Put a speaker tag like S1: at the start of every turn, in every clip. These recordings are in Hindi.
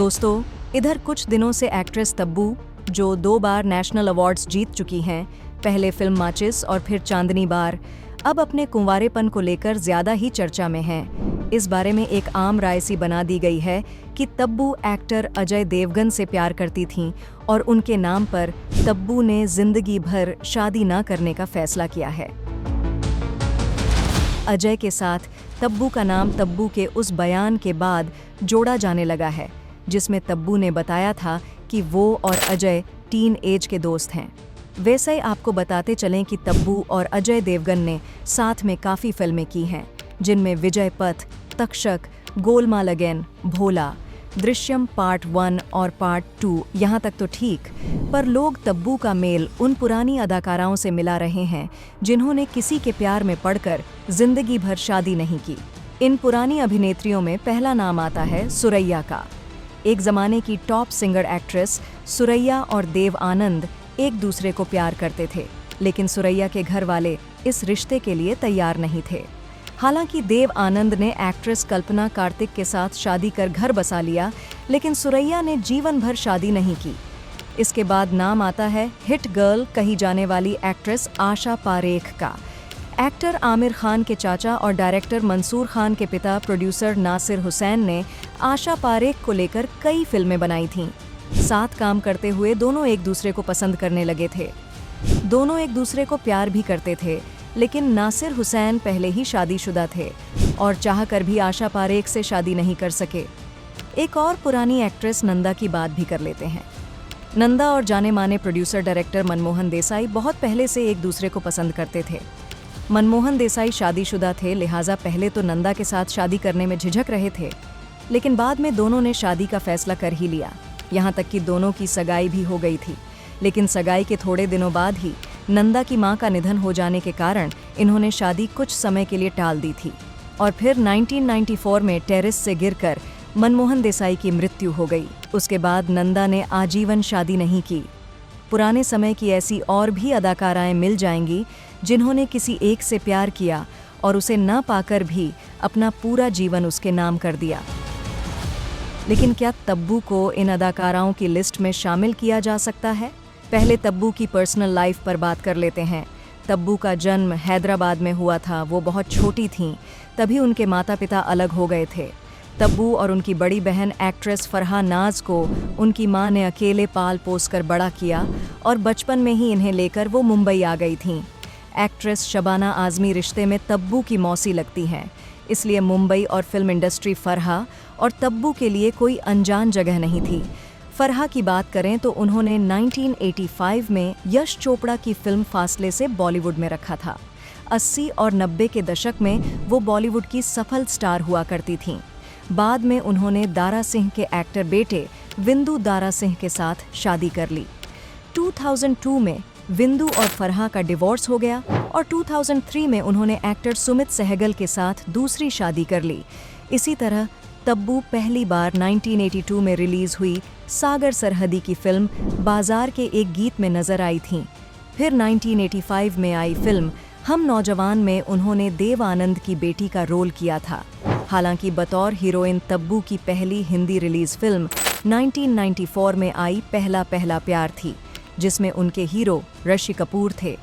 S1: दोस्तों, इधर कुछ दिनों से एक्ट्रेस तब्बू, जो 2 बार नेशनल अवार्ड्स जीत चुकी हैं, पहले फिल्म माचिस और फिर चांदनी बार, अब अपने कुंवारेपन को लेकर ज्यादा ही चर्चा में हैं। इस बारे में एक आम राय सी बना दी गई है कि तब्बू एक्टर अजय देवगन से प्यार करती थीं और उनके नाम पर तब्बू ने जिंदगी भर शादी न करने का फैसला किया है। अजय के साथ तब्बू का नाम तब्बू के उस बयान के बाद जोड़ा जाने लगा है, जिसमें तब्बू ने बताया था कि वो और अजय टीन एज के दोस्त हैं। वैसे ही आपको बताते चलें कि तब्बू और अजय देवगन ने साथ में काफ़ी फिल्में की हैं, जिनमें विजय पथ, तक्षक, गोलमाल अगेन, भोला, दृश्यम पार्ट 1 और पार्ट 2 यहाँ तक तो ठीक, पर लोग तब्बू का मेल उन पुरानी अदाकाराओं से मिला रहे हैं जिन्होंने किसी के प्यार में पड़कर जिंदगी भर शादी नहीं की। इन पुरानी अभिनेत्रियों में पहला नाम आता है सुरैया का। एक ज़माने की टॉप सिंगर एक्ट्रेस सुरैया और देव आनंद एक दूसरे को प्यार करते थे, लेकिन सुरैया के घर वाले इस रिश्ते के लिए तैयार नहीं थे। हालांकि देव आनंद ने एक्ट्रेस कल्पना कार्तिक के साथ शादी कर घर बसा लिया, लेकिन सुरैया ने जीवन भर शादी नहीं की। इसके बाद नाम आता है हिट गर्ल कही जाने वाली एक्ट्रेस आशा पारेख का। एक्टर आमिर खान के चाचा और डायरेक्टर मंसूर खान के पिता प्रोड्यूसर नासिर हुसैन ने आशा पारेख को लेकर कई फिल्में बनाई थीं। साथ काम करते हुए दोनों एक दूसरे को पसंद करने लगे थे। दोनों एक दूसरे को प्यार भी करते थे, लेकिन नासिर हुसैन पहले ही शादीशुदा थे और चाहकर भी आशा पारेख से शादी नहीं कर सके। एक और पुरानी एक्ट्रेस नंदा की बात भी कर लेते हैं। नंदा और जाने माने प्रोड्यूसर डायरेक्टर मनमोहन देसाई बहुत पहले से एक दूसरे को पसंद करते थे। मनमोहन देसाई शादीशुदा थे, लिहाजा पहले तो नंदा के साथ शादी करने में झिझक रहे थे, लेकिन बाद में दोनों ने शादी का फैसला कर ही लिया। यहाँ तक कि दोनों की सगाई भी हो गई थी, लेकिन सगाई के थोड़े दिनों बाद ही नंदा की मां का निधन हो जाने के कारण इन्होंने शादी कुछ समय के लिए टाल दी थी और फिर 1994 में टेरेस से गिरकर मनमोहन देसाई की मृत्यु हो गई। उसके बाद नंदा ने आजीवन शादी नहीं की। पुराने समय की ऐसी और भी अदाकाराएं मिल जाएंगी जिन्होंने किसी एक से प्यार किया और उसे न पाकर भी अपना पूरा जीवन उसके नाम कर दिया। लेकिन क्या तब्बू को इन अदाकाराओं की लिस्ट में शामिल किया जा सकता है? पहले तब्बू की पर्सनल लाइफ पर बात कर लेते हैं। तब्बू का जन्म हैदराबाद में हुआ था। वो बहुत छोटी थीं, तभी उनके माता पिता अलग हो गए थे। तब्बू और उनकी बड़ी बहन एक्ट्रेस फरहा नाज को उनकी मां ने अकेले पाल पोस कर बड़ा किया और बचपन में ही इन्हें लेकर वो मुंबई आ गई थीं। एक्ट्रेस शबाना आज़मी रिश्ते में तब्बू की मौसी लगती हैं, इसलिए मुंबई और फिल्म इंडस्ट्री फरहा और तब्बू के लिए कोई अनजान जगह नहीं थी। फरहा की बात करें तो उन्होंने 1985 में यश चोपड़ा की फिल्म फासले से बॉलीवुड में रखा था। 80 और 90 के दशक में वो बॉलीवुड की सफल स्टार हुआ करती थीं। बाद में उन्होंने दारा सिंह के एक्टर बेटे विंदु दारा सिंह के साथ शादी कर ली। 2002 में विंदु और फरहा का डिवोर्स हो गया और 2003 में उन्होंने एक्टर सुमित सहगल के साथ दूसरी शादी कर ली। इसी तरह तब्बू पहली बार 1982 में रिलीज हुई सागर सरहदी की फिल्म बाजार के एक गीत में नजर आई थीं। फिर 1985 में आई फिल्म हम नौजवान में उन्होंने देव आनंद की बेटी का रोल किया था। हालांकि बतौर हीरोइन तब्बू की पहली हिंदी रिलीज फिल्म 1994 में आई पहला पहला प्यार थी, जिसमें उनके हीरो ऋषि कपूर थे।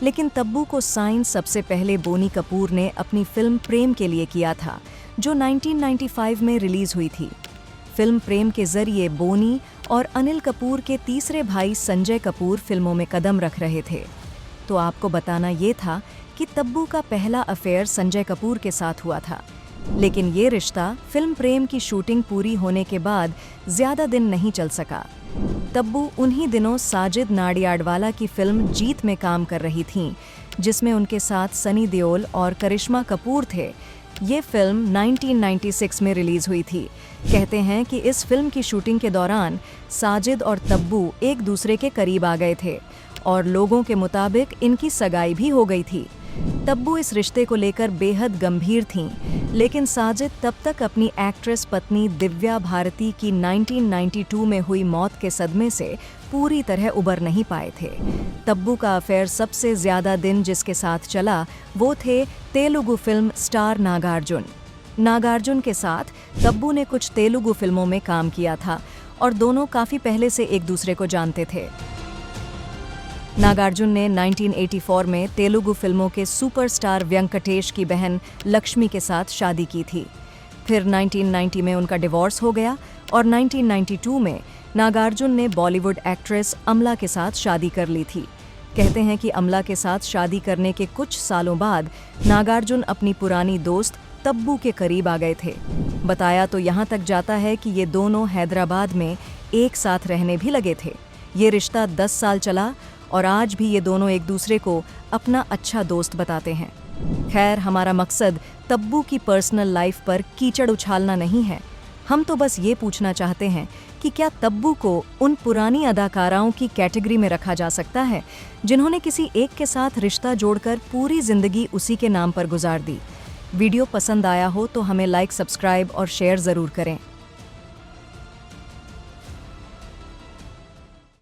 S1: लेकिन तब्बू को साइन सबसे पहले बोनी कपूर ने अपनी फिल्म प्रेम के लिए किया था, जो 1995 में रिलीज हुई थी। फिल्म प्रेम के जरिए बोनी और अनिल कपूर के तीसरे भाई संजय कपूर फिल्मों में कदम रख रहे थे। तो आपको बताना ये था कि तब्बू का पहला अफेयर संजय कपूर के साथ हुआ था, लेकिन ये रिश्ता फिल्म प्रेम की शूटिंग पूरी होने के बाद ज्यादा दिन नहीं चल सका। तब्बू उन्हीं दिनों साजिद नाडियाडवाला की फिल्म जीत में काम कर रही थीं, जिसमें उनके साथ सनी देओल और करिश्मा कपूर थे। ये फिल्म 1996 में रिलीज हुई थी। कहते हैं कि इस फिल्म की शूटिंग के दौरान साजिद और तब्बू एक दूसरे के करीब आ गए थे और लोगों के मुताबिक इनकी सगाई भी हो गई थी। तब्बू इस रिश्ते को लेकर बेहद गंभीर थीं, लेकिन साजिद तब तक अपनी एक्ट्रेस पत्नी दिव्या भारती की 1992 में हुई मौत के सदमे से पूरी तरह उबर नहीं पाए थे। तब्बू का अफेयर सबसे ज्यादा दिन जिसके साथ चला वो थे तेलुगु फिल्म स्टार नागार्जुन। नागार्जुन के साथ तब्बू ने कुछ तेलुगु फिल्मों में काम किया था और दोनों काफी पहले से एक दूसरे को जानते थे। नागार्जुन ने 1984 में तेलुगु फिल्मों के सुपरस्टार वेंकटेश की बहन लक्ष्मी के साथ शादी की थी। फिर 1990 में उनका डिवोर्स हो गया और 1992 में नागार्जुन ने बॉलीवुड एक्ट्रेस अमला के साथ शादी कर ली थी। कहते हैं कि अमला के साथ शादी करने के कुछ सालों बाद नागार्जुन अपनी पुरानी दोस्त तब्बू के करीब आ गए थे। बताया तो यहाँ तक जाता है कि ये दोनों हैदराबाद में एक साथ रहने भी लगे थे। ये रिश्ता 10 साल चला और आज भी ये दोनों एक दूसरे को अपना अच्छा दोस्त बताते हैं। खैर, हमारा मकसद तब्बू की पर्सनल लाइफ पर कीचड़ उछालना नहीं है। हम तो बस ये पूछना चाहते हैं कि क्या तब्बू को उन पुरानी अदाकाराओं की कैटेगरी में रखा जा सकता है जिन्होंने किसी एक के साथ रिश्ता जोड़कर पूरी जिंदगी उसी के नाम पर गुजार दी। वीडियो पसंद आया हो तो हमें लाइक, सब्सक्राइब और शेयर ज़रूर करें।